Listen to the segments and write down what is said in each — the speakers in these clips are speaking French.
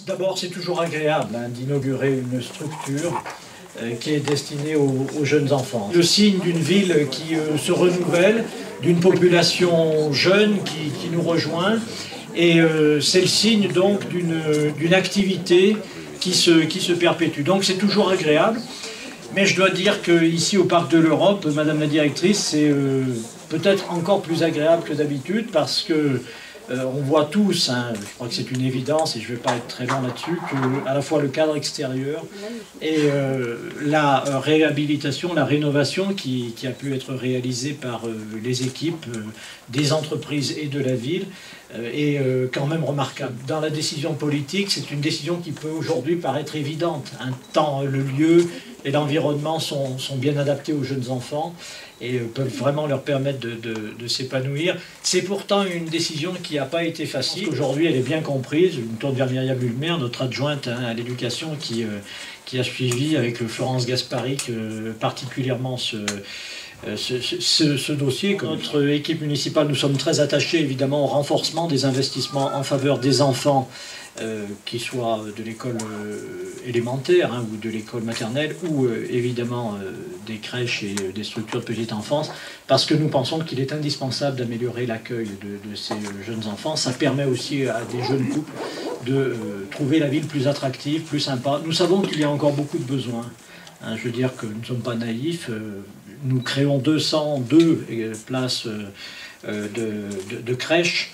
D'abord, c'est toujours agréable d'inaugurer une structure qui est destinée aux jeunes enfants. Le signe d'une ville qui se renouvelle, d'une population jeune qui nous rejoint, et c'est le signe donc d'une activité qui se perpétue. Donc c'est toujours agréable, mais je dois dire qu'ici au Parc de l'Europe, Madame la Directrice, c'est peut-être encore plus agréable que d'habitude parce que on voit tous, je crois que c'est une évidence et je ne vais pas être très long là-dessus, qu'à la fois le cadre extérieur et la réhabilitation, la rénovation qui a pu être réalisée par les équipes des entreprises et de la ville est quand même remarquable. Dans la décision politique, c'est une décision qui peut aujourd'hui paraître évidente. Tant le lieu et l'environnement sont bien adaptés aux jeunes enfants et peuvent vraiment leur permettre de s'épanouir. C'est pourtant une décision qui n'a pas été facile. Aujourd'hui, elle est bien comprise. Je me tourne vers Myriam Ulmer, notre adjointe à l'éducation, qui a suivi avec Florence Gasparic particulièrement ce dossier. Notre équipe municipale, nous sommes très attachés évidemment au renforcement des investissements en faveur des enfants, qu'ils soient de l'école élémentaire ou de l'école maternelle ou évidemment des crèches et des structures de petite enfance, parce que nous pensons qu'il est indispensable d'améliorer l'accueil de ces jeunes enfants. Ça permet aussi à des jeunes couples de trouver la ville plus attractive, plus sympa. Nous savons qu'il y a encore beaucoup de besoins. Je veux dire que nous ne sommes pas naïfs. Nous créons 202 places de crèches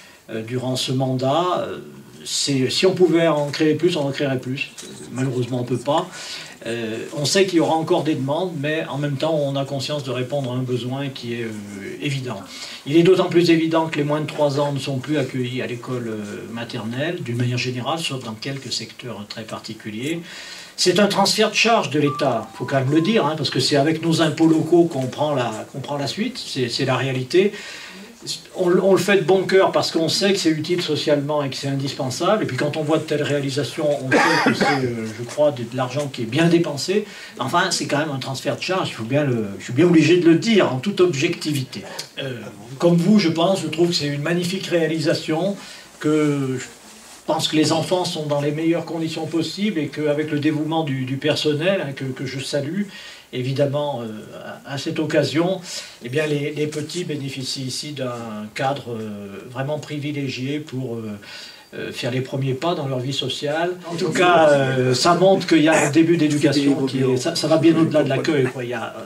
durant ce mandat. Si on pouvait en créer plus, on en créerait plus. Malheureusement, on ne peut pas. On sait qu'il y aura encore des demandes, mais en même temps, on a conscience de répondre à un besoin qui est évident. Il est d'autant plus évident que les moins de 3 ans ne sont plus accueillis à l'école maternelle, d'une manière générale, sauf dans quelques secteurs très particuliers. C'est un transfert de charge de l'État, il faut quand même le dire, parce que c'est avec nos impôts locaux qu'on prend la suite, c'est la réalité. On le fait de bon cœur parce qu'on sait que c'est utile socialement et que c'est indispensable. Et puis quand on voit de telles réalisations, on sait que c'est, je crois, de l'argent qui est bien dépensé. Enfin, c'est quand même un transfert de charge, je suis bien obligé de le dire en toute objectivité. Comme vous, je trouve que c'est une magnifique réalisation, que je pense que les enfants sont dans les meilleures conditions possibles et qu'avec le dévouement du personnel, que je salue, évidemment, à cette occasion, eh bien, les petits bénéficient ici d'un cadre vraiment privilégié pour faire les premiers pas dans leur vie sociale. En tout cas, ça montre qu'il y a un début d'éducation, ça va bien au-delà de l'accueil. Il y a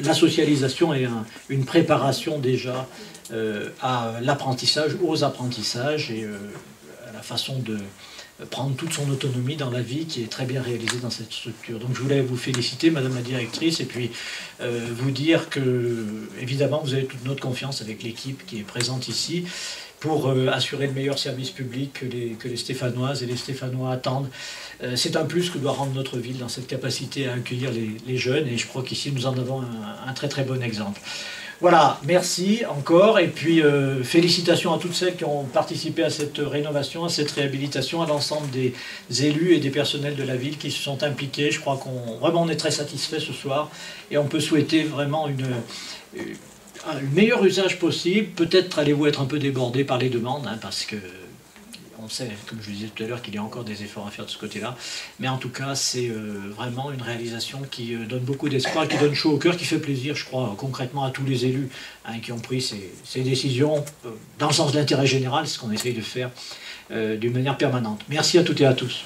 la socialisation et une préparation déjà à l'apprentissage, aux apprentissages et à la façon de prendre toute son autonomie dans la vie qui est très bien réalisée dans cette structure. Donc je voulais vous féliciter, Madame la Directrice, et puis vous dire que, évidemment, vous avez toute notre confiance avec l'équipe qui est présente ici pour assurer le meilleur service public que les Stéphanoises et les Stéphanois attendent. C'est un plus que doit rendre notre ville dans cette capacité à accueillir les jeunes, et je crois qu'ici nous en avons un très très bon exemple. Voilà, merci encore, et puis félicitations à toutes celles qui ont participé à cette rénovation, à cette réhabilitation, à l'ensemble des élus et des personnels de la ville qui se sont impliqués. Je crois qu'on est très satisfait ce soir, et on peut souhaiter vraiment un meilleur usage possible. Peut-être allez-vous être un peu débordé par les demandes, parce que on sait, comme je le disais tout à l'heure, qu'il y a encore des efforts à faire de ce côté-là. Mais en tout cas, c'est vraiment une réalisation qui donne beaucoup d'espoir, qui donne chaud au cœur, qui fait plaisir, je crois, concrètement à tous les élus qui ont pris ces décisions dans le sens de l'intérêt général, c'est ce qu'on essaye de faire d'une manière permanente. Merci à toutes et à tous.